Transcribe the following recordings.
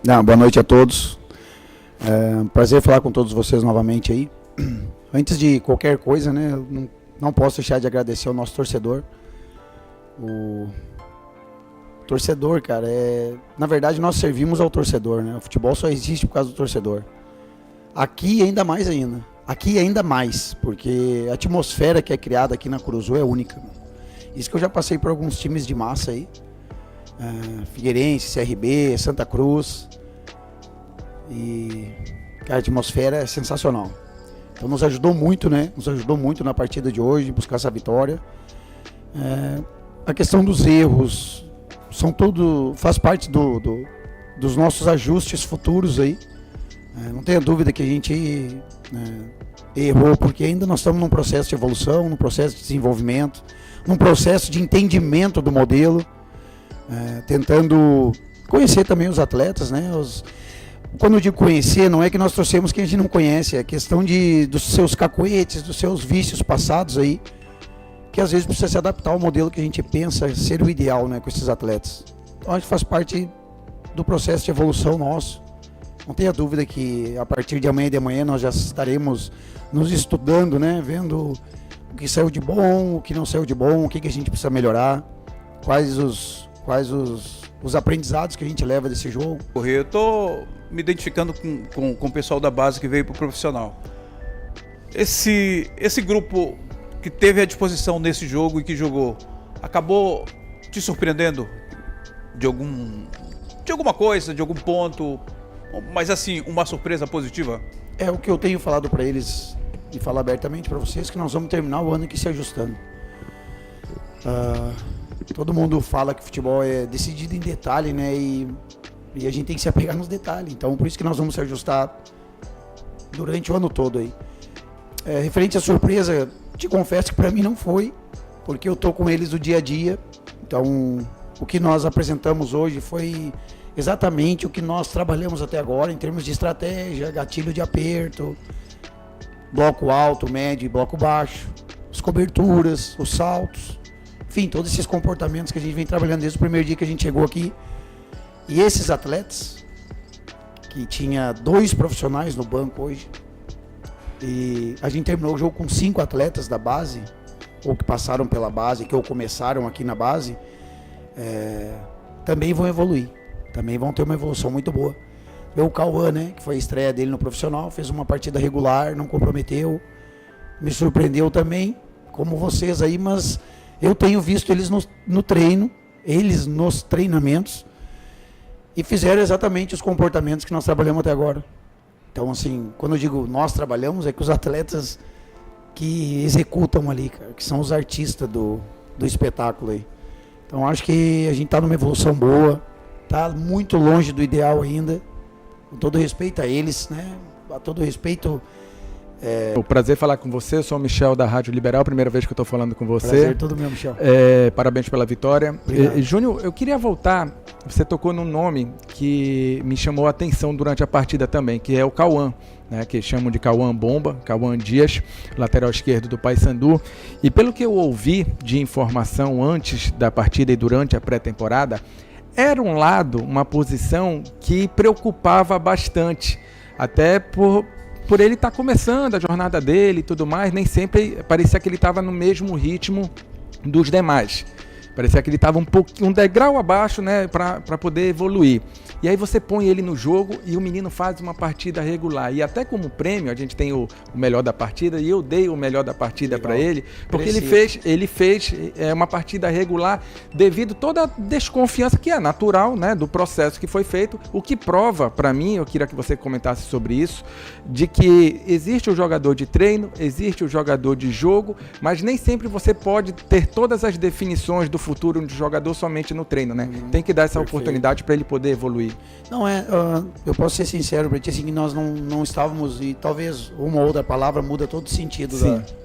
Boa noite a todos. É um prazer falar com todos vocês novamente aí. Antes de qualquer coisa, né, eu não posso deixar de agradecer ao nosso torcedor. O torcedor, cara, na verdade nós servimos ao torcedor, né? O futebol só existe por causa do torcedor. Aqui ainda mais ainda. Aqui ainda mais, porque a atmosfera que é criada aqui na Curuzu é única. Isso que eu já passei por alguns times de massa aí. Figueirense, CRB, Santa Cruz. E cara, a atmosfera é sensacional. Então nos ajudou muito, né? Nos ajudou muito na partida de hoje, buscar essa vitória. A questão dos erros faz parte dos nossos ajustes futuros aí. Não tenha dúvida que a gente errou, porque ainda nós estamos num processo de evolução, num processo de desenvolvimento, num processo de entendimento do modelo, tentando conhecer também os atletas, né? Quando eu digo conhecer, não é que nós trouxemos quem a gente não conhece, é questão dos seus cacoetes, dos seus vícios passados aí, que às vezes precisa se adaptar ao modelo que a gente pensa ser o ideal, né, com esses atletas. Então, acho que faz parte do processo de evolução nosso. Não tenha dúvida que a partir de amanhã e de manhã nós já estaremos nos estudando, né, vendo o que saiu de bom, o que não saiu de bom, o que a gente precisa melhorar, quais os aprendizados que a gente leva desse jogo. Eu estou me identificando com o pessoal da base que veio para o profissional. Esse grupo que teve à disposição nesse jogo e que jogou, acabou te surpreendendo de alguma coisa, de algum ponto, mas assim, uma surpresa positiva? É o que eu tenho falado para eles e falar abertamente para vocês, que nós vamos terminar o ano aqui se ajustando. Todo mundo fala que futebol é decidido em detalhe, né? E a gente tem que se apegar nos detalhes. Então, por isso que nós vamos se ajustar durante o ano todo aí. Referente à surpresa, te confesso que para mim não foi, porque eu tô com eles do dia a dia. Então, o que nós apresentamos hoje foi exatamente o que nós trabalhamos até agora em termos de estratégia, gatilho de aperto, bloco alto, médio e bloco baixo, as coberturas, os saltos, enfim, todos esses comportamentos que a gente vem trabalhando desde o primeiro dia que a gente chegou aqui. E esses atletas, que tinha 2 profissionais no banco hoje, e a gente terminou o jogo com 5 atletas da base, ou que passaram pela base, que ou começaram aqui na base, também vão evoluir, também vão ter uma evolução muito boa. O Cauã, né, que foi a estreia dele no profissional, fez uma partida regular, não comprometeu, me surpreendeu também, como vocês aí, mas eu tenho visto eles no treino, eles nos treinamentos, e fizeram exatamente os comportamentos que nós trabalhamos até agora. Então, assim, quando eu digo nós trabalhamos, é que os atletas que executam ali, cara, que são os artistas do espetáculo aí. Então, acho que a gente está numa evolução boa, está muito longe do ideal ainda, com todo respeito a eles, né? A todo respeito. O prazer falar com você, eu sou o Michel da Rádio Liberal, primeira vez que eu estou falando com você. Prazer todo meu, Michel. Parabéns pela vitória. Júnior, eu queria voltar, você tocou num nome que me chamou a atenção durante a partida também, que é o Cauã, né, que chamam de Cauã Bomba, Cauã Dias, lateral esquerdo do Paysandu. E pelo que eu ouvi de informação antes da partida e durante a pré-temporada, era um lado, uma posição que preocupava bastante, até por ele estar começando a jornada dele e tudo mais, nem sempre parecia que ele estava no mesmo ritmo dos demais. Parecia que ele estava um degrau abaixo, né, para poder evoluir. E aí você põe ele no jogo e o menino faz uma partida regular. E até como prêmio, a gente tem o melhor da partida, e eu dei o melhor da partida para ele, porque ele fez uma partida regular devido toda a desconfiança que é natural, né, do processo que foi feito, o que prova para mim, eu queria que você comentasse sobre isso, de que existe o jogador de treino, existe o jogador de jogo, mas nem sempre você pode ter todas as definições do futuro de jogador somente no treino, né? Tem que dar essa oportunidade para ele poder evoluir. Não eu posso ser sincero para ti, assim, que nós não estávamos, e talvez uma ou outra palavra muda todo o sentido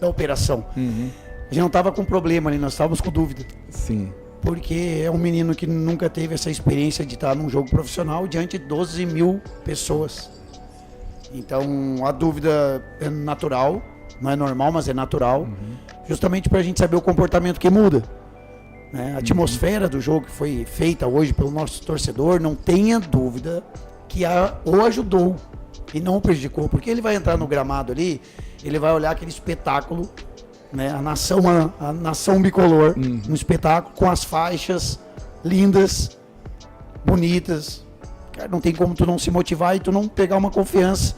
da operação. A gente não estava com problema ali, nós estávamos com dúvida. Sim. Porque é um menino que nunca teve essa experiência de estar num jogo profissional diante de 12 mil pessoas. Então a dúvida é natural, não é normal, mas é natural, justamente para a gente saber o comportamento que muda. A atmosfera do jogo que foi feita hoje pelo nosso torcedor, não tenha dúvida que o ajudou e não o prejudicou, porque ele vai entrar no gramado ali, ele vai olhar aquele espetáculo, né, a nação bicolor, um espetáculo com as faixas lindas, bonitas. Cara, não tem como tu não se motivar e tu não pegar uma confiança.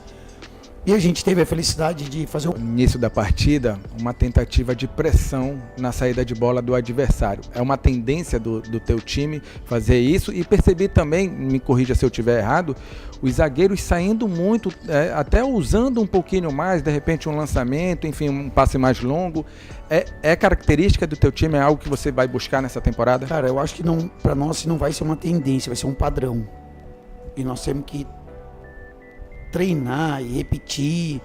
E a gente teve a felicidade de fazer No início da partida, uma tentativa de pressão na saída de bola do adversário. É uma tendência do teu time fazer isso, e percebi também, me corrija se eu estiver errado, os zagueiros saindo muito, até usando um pouquinho mais, de repente um lançamento, enfim, um passe mais longo. É característica do teu time, é algo que você vai buscar nessa temporada? Cara, eu acho que não, para nós não vai ser uma tendência, vai ser um padrão. E nós temos que treinar e repetir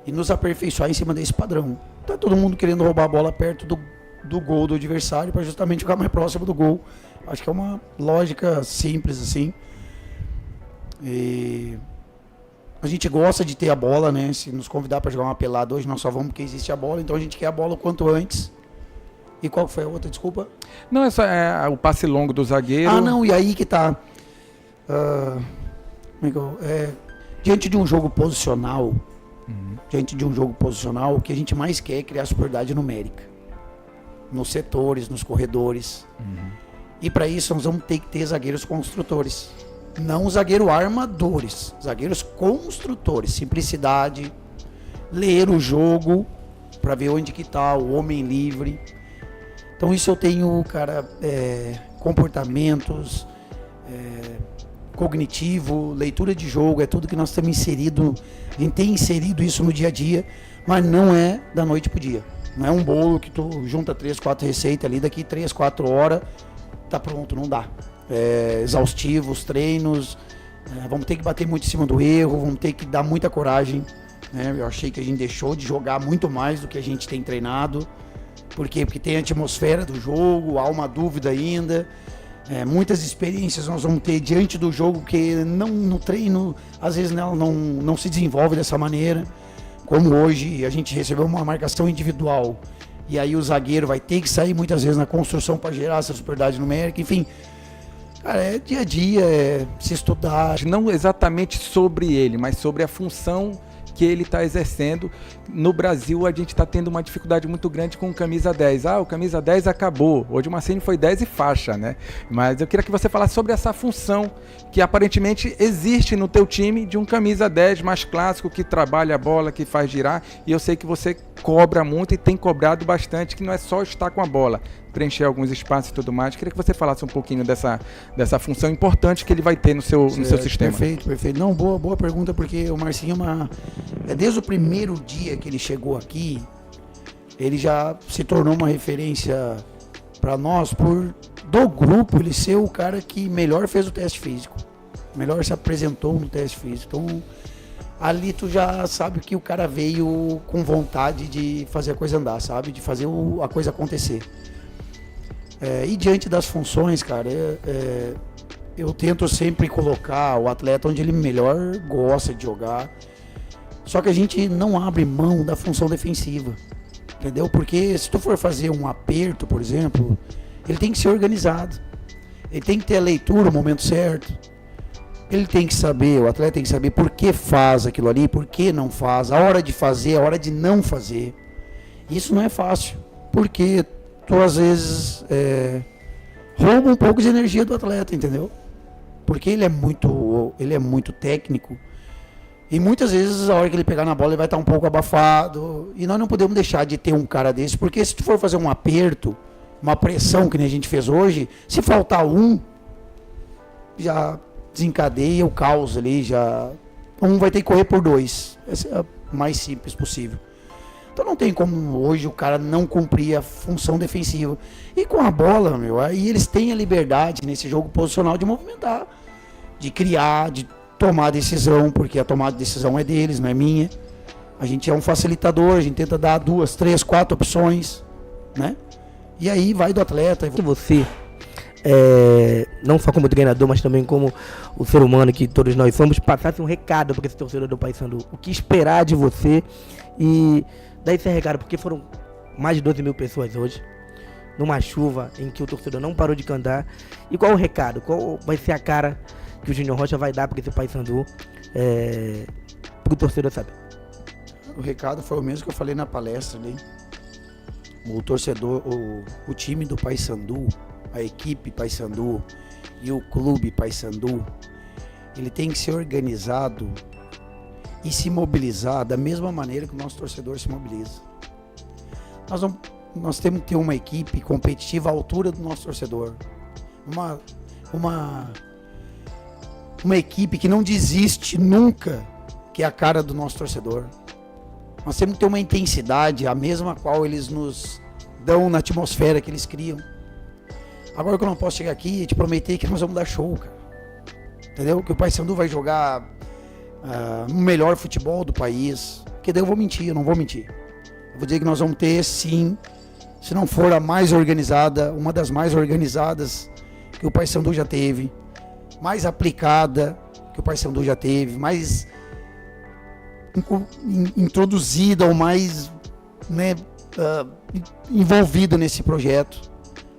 e nos aperfeiçoar em cima desse padrão. Tá todo mundo querendo roubar a bola perto do gol do adversário para justamente ficar mais próximo do gol. Acho que é uma lógica simples assim. E a gente gosta de ter a bola, né? Se nos convidar para jogar uma pelada hoje, nós só vamos porque existe a bola, então a gente quer a bola o quanto antes. E qual foi a outra, desculpa? Não, essa é o passe longo do zagueiro. Ah, não, e aí que tá. Diante de um jogo posicional, o que a gente mais quer é criar superioridade numérica. Nos setores, nos corredores. E para isso nós vamos ter que ter zagueiros construtores. Não zagueiro armadores, zagueiros construtores. Simplicidade, ler o jogo para ver onde que tá o homem livre. Então isso eu tenho, cara, comportamentos, cognitivo, leitura de jogo, é tudo que nós temos inserido. A gente tem inserido isso no dia a dia, mas não é da noite pro dia. Não é um bolo que tu junta 3, 4 receitas ali, daqui 3, 4 horas tá pronto, não dá. Exaustivos, treinos, vamos ter que bater muito em cima do erro, vamos ter que dar muita coragem, né? Eu achei que a gente deixou de jogar muito mais do que a gente tem treinado. Por quê? Porque tem a atmosfera do jogo, há uma dúvida ainda. Muitas experiências nós vamos ter diante do jogo que não, no treino, às vezes não se desenvolve dessa maneira. Como hoje a gente recebeu uma marcação individual e aí o zagueiro vai ter que sair muitas vezes na construção para gerar essa superioridade numérica, enfim. Cara, é dia a dia, se estudar. Não exatamente sobre ele, mas sobre a função que ele está exercendo. No Brasil, a gente está tendo uma dificuldade muito grande com o camisa 10. O camisa 10 acabou. Hoje o Marcinho foi 10 e faixa, né? Mas eu queria que você falasse sobre essa função que aparentemente existe no teu time de um camisa 10 mais clássico, que trabalha a bola, que faz girar. E eu sei que você cobra muito e tem cobrado bastante, que não é só estar com a bola, preencher alguns espaços e tudo mais. Queria que você falasse um pouquinho dessa função importante que ele vai ter no seu sistema. Perfeito. Não, boa pergunta, porque o Marcinho desde o primeiro dia que ele chegou aqui, ele já se tornou uma referência para nós, do grupo ele ser o cara que melhor fez o teste físico, melhor se apresentou no teste físico. Então ali tu já sabe que o cara veio com vontade de fazer a coisa andar, sabe? De fazer a coisa acontecer. E diante das funções, cara, eu tento sempre colocar o atleta onde ele melhor gosta de jogar. Só que a gente não abre mão da função defensiva, entendeu? Porque se tu for fazer um aperto, por exemplo, ele tem que ser organizado. Ele tem que ter a leitura no momento certo. Ele tem que saber, o atleta tem que saber por que faz aquilo ali, por que não faz, a hora de fazer, a hora de não fazer. Isso não é fácil, porque tu às vezes rouba um pouco de energia do atleta, entendeu? Porque ele é muito técnico. E muitas vezes a hora que ele pegar na bola ele vai estar um pouco abafado. E nós não podemos deixar de ter um cara desse, porque se tu for fazer um aperto, uma pressão que nem a gente fez hoje, se faltar um, já desencadeia o caos ali, um vai ter que correr por 2. Essa é a mais simples possível. Então não tem como hoje o cara não cumprir a função defensiva. E com a bola, aí eles têm a liberdade nesse jogo posicional de movimentar, de criar, de tomar decisão, porque a tomada de decisão é deles, não é minha. A gente é um facilitador, a gente tenta dar 2, 3, 4 opções, né? E aí vai do atleta. Que você, não só como treinador, mas também como o ser humano que todos nós somos, passasse um recado para esse torcedor do Paysandu. O que esperar de você e dar esse recado, porque foram mais de 12 mil pessoas hoje, numa chuva em que o torcedor não parou de cantar. E qual o recado? Qual vai ser a cara que o Júnior Rocha vai dar para esse Paysandu, pro torcedor saber? O recado foi o mesmo que eu falei na palestra ali. O torcedor, o time do Paysandu, a equipe Paysandu e o clube Paysandu, ele tem que ser organizado e se mobilizar da mesma maneira que o nosso torcedor se mobiliza. Nós temos que ter uma equipe competitiva à altura do nosso torcedor. Uma equipe que não desiste nunca, que é a cara do nosso torcedor. Nós temos que ter uma intensidade, a mesma qual eles nos dão na atmosfera que eles criam. Agora que eu não posso chegar aqui e te prometer que nós vamos dar show, cara. Entendeu? Que o Paysandu vai jogar o melhor futebol do país. Porque daí eu vou mentir, eu não vou mentir. Eu vou dizer que nós vamos ter, sim, se não for a mais organizada, uma das mais organizadas que o Paysandu já teve, mais aplicada que o Paysandu já teve, mais introduzida ou mais, né, envolvida nesse projeto,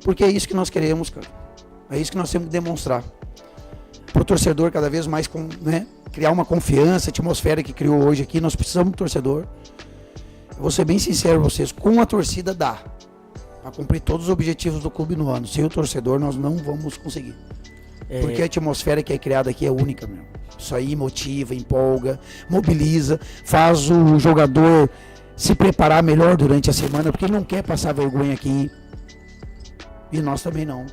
porque é isso que nós queremos, cara. É isso que nós temos que demonstrar para o torcedor cada vez mais, né, criar uma confiança, a atmosfera que criou hoje aqui. Nós precisamos do torcedor. Eu vou ser bem sincero com vocês, com a torcida dá para cumprir todos os objetivos do clube no ano. Sem o torcedor nós não vamos conseguir. Porque a atmosfera que é criada aqui é única, meu. Isso aí motiva, empolga, mobiliza, faz o jogador se preparar melhor durante a semana, porque ele não quer passar vergonha aqui. E nós também não.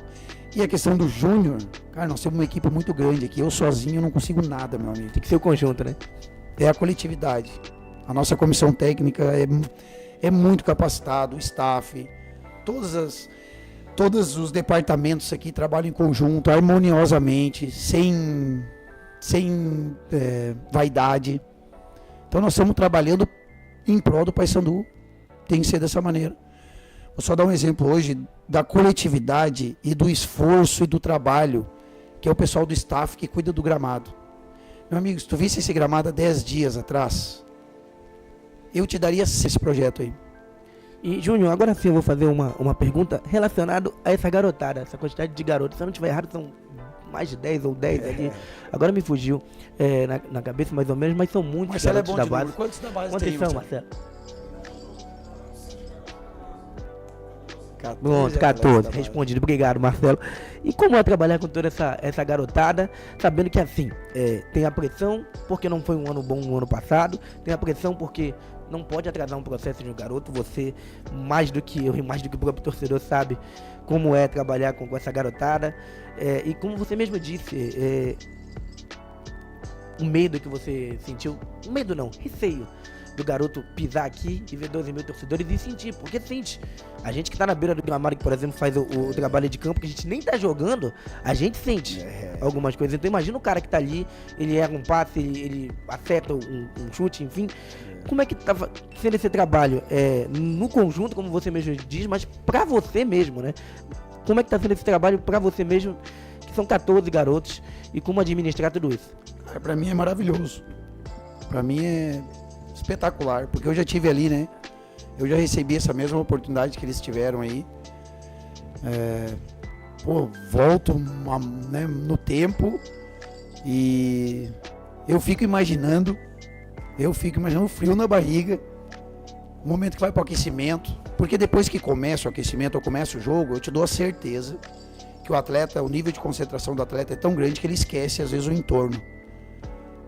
E a questão do Júnior, cara, nós temos uma equipe muito grande aqui. Eu sozinho não consigo nada, meu amigo. Tem que ser o conjunto, né? É a coletividade. A nossa comissão técnica é muito capacitada, o staff, todos os departamentos aqui trabalham em conjunto, harmoniosamente, sem vaidade. Então nós estamos trabalhando em prol do Paysandu. Tem que ser dessa maneira. Vou só dar um exemplo hoje da coletividade e do esforço e do trabalho, que é o pessoal do staff que cuida do gramado. Meu amigo, se tu visse esse gramado há 10 dias atrás, eu te daria esse projeto aí. E, Júnior, agora sim eu vou fazer uma pergunta relacionada a essa garotada, essa quantidade de garotos. Se eu não estiver errado, são mais de 10 ou 10 ali. Agora me fugiu na cabeça mais ou menos, mas são muitos Marcelo garotos da base. Quantos da base Quantos tem, são, Marcelo? Marcelo? Pronto, 14, respondido. Obrigado, Marcelo. E como é trabalhar com toda essa garotada, sabendo que assim, tem a pressão porque não foi um ano bom no ano passado, tem a pressão porque não pode atrasar um processo de um garoto. Você, mais do que eu e mais do que o próprio torcedor, sabe como é trabalhar com essa garotada. E como você mesmo disse, o medo que você sentiu, medo não, receio do garoto pisar aqui e ver 12 mil torcedores e sentir, porque sente. A gente que tá na beira do gramado, que por exemplo faz o trabalho de campo, que a gente nem tá jogando, a gente sente algumas coisas. Então imagina o cara que tá ali, ele erra um passe, ele acerta um chute, enfim. Como é que tava sendo esse trabalho no conjunto, como você mesmo diz, mas pra você mesmo, né? Como é que tá sendo esse trabalho pra você mesmo, que são 14 garotos, e como administrar tudo isso? Pra mim é maravilhoso. Pra mim é espetacular, porque eu já tive ali, né? Eu já recebi essa mesma oportunidade que eles tiveram aí. Volto né, no tempo e eu fico imaginando o frio na barriga, o momento que vai para o aquecimento, porque depois que começa o aquecimento ou começa o jogo, eu te dou a certeza que o nível de concentração do atleta é tão grande que ele esquece às vezes o entorno.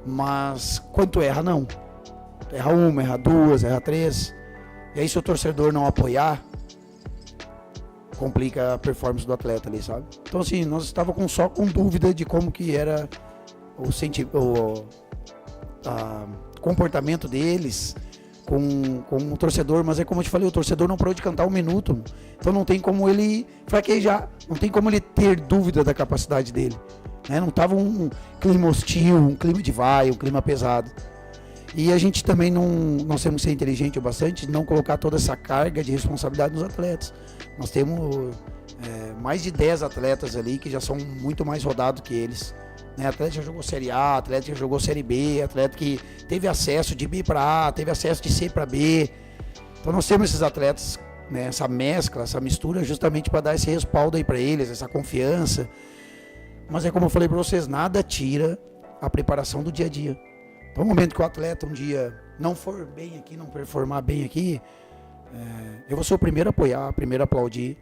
Mas quando erra, não. Erra uma, erra duas, erra três. E aí se o torcedor não apoiar, complica a performance do atleta ali, sabe? Então assim, nós estávamos só com dúvida de como que era o comportamento deles com o torcedor, mas é como eu te falei, o torcedor não parou de cantar 1 minuto, então não tem como ele fraquejar, não tem como ele ter dúvida da capacidade dele, né? Não estava um clima hostil, um clima de vai, um clima pesado. E a gente também nós temos que ser inteligente o bastante, não colocar toda essa carga de responsabilidade nos atletas. Nós temos mais de 10 atletas ali que já são muito mais rodados que eles, né? Atleta que já jogou Série A, atleta que já jogou Série B, atleta que teve acesso de B para A, teve acesso de C para B. Então nós temos esses atletas, né, essa mescla, essa mistura, justamente para dar esse respaldo aí para eles, essa confiança. Mas é como eu falei para vocês, nada tira a preparação do dia a dia. Então, no momento que o atleta um dia não for bem aqui, não performar bem aqui, eu vou ser o primeiro a apoiar, o primeiro a aplaudir,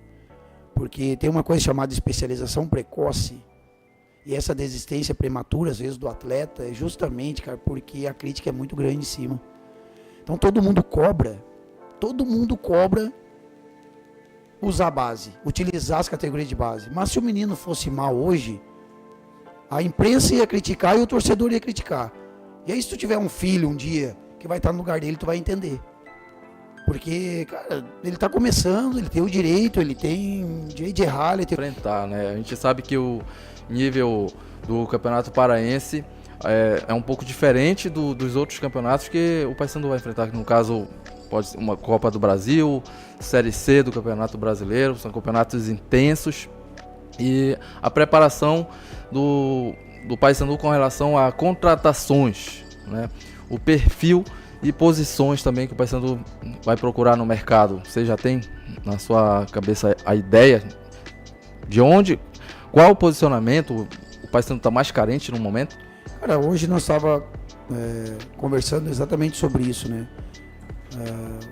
porque tem uma coisa chamada especialização precoce, e essa desistência prematura, às vezes, do atleta, é justamente, cara, porque a crítica é muito grande em cima. Então, todo mundo cobra usar a base, utilizar as categorias de base. Mas se o menino fosse mal hoje, a imprensa ia criticar e o torcedor ia criticar. E aí, se tu tiver um filho um dia que vai estar no lugar dele, tu vai entender. Porque, cara, ele tá começando, ele tem o direito de errar, ele tem... enfrentar, né? A gente sabe que o nível do Campeonato Paraense é um pouco diferente dos outros campeonatos que o Paysandu vai enfrentar, que no caso pode ser uma Copa do Brasil, Série C do Campeonato Brasileiro, são campeonatos intensos, e a preparação do Paysandu com relação a contratações, né? O perfil e posições também que o Paysandu vai procurar no mercado. Você já tem na sua cabeça a ideia de qual o posicionamento o Paysandu está mais carente no momento? Cara, hoje nós estava conversando exatamente sobre isso, né?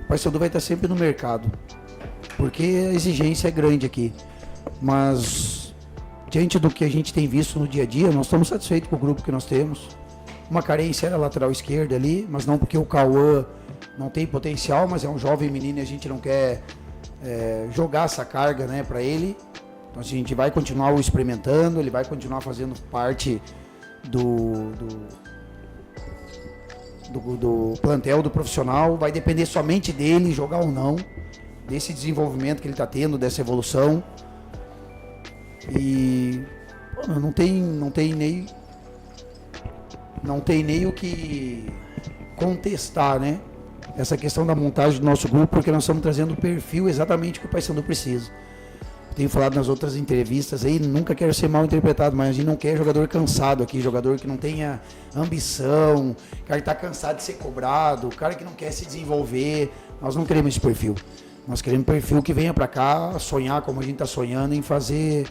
O Paysandu vai estar sempre no mercado, porque a exigência é grande aqui. Mas, diante do que a gente tem visto no dia a dia, nós estamos satisfeitos com o grupo que nós temos. Uma carência era a lateral esquerda ali, mas não porque o Cauã não tem potencial, mas é um jovem menino e a gente não quer jogar essa carga, né, para ele. Então a gente vai continuar o experimentando, ele vai continuar fazendo parte do plantel do profissional, vai depender somente dele jogar ou não, desse desenvolvimento que ele está tendo, dessa evolução. E não tem nem o que contestar, né? Essa questão da montagem do nosso grupo, porque nós estamos trazendo o perfil exatamente que o Paysandu precisa. Tenho falado nas outras entrevistas aí, nunca quero ser mal interpretado, mas a gente não quer jogador cansado aqui, jogador que não tenha ambição, cara que está cansado de ser cobrado, cara que não quer se desenvolver. Nós não queremos esse perfil. Nós queremos um perfil que venha para cá sonhar como a gente está sonhando em fazer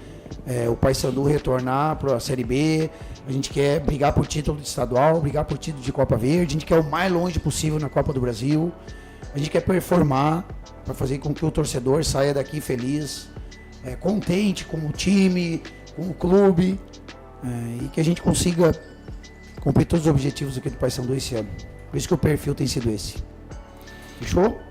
o Paysandu retornar para a Série B. A gente quer brigar por título de estadual, brigar por título de Copa Verde. A gente quer o mais longe possível na Copa do Brasil. A gente quer performar para fazer com que o torcedor saia daqui feliz, contente com o time, com o clube, e que a gente consiga cumprir todos os objetivos aqui do Paysandu esse ano. Por isso que o perfil tem sido esse. Fechou?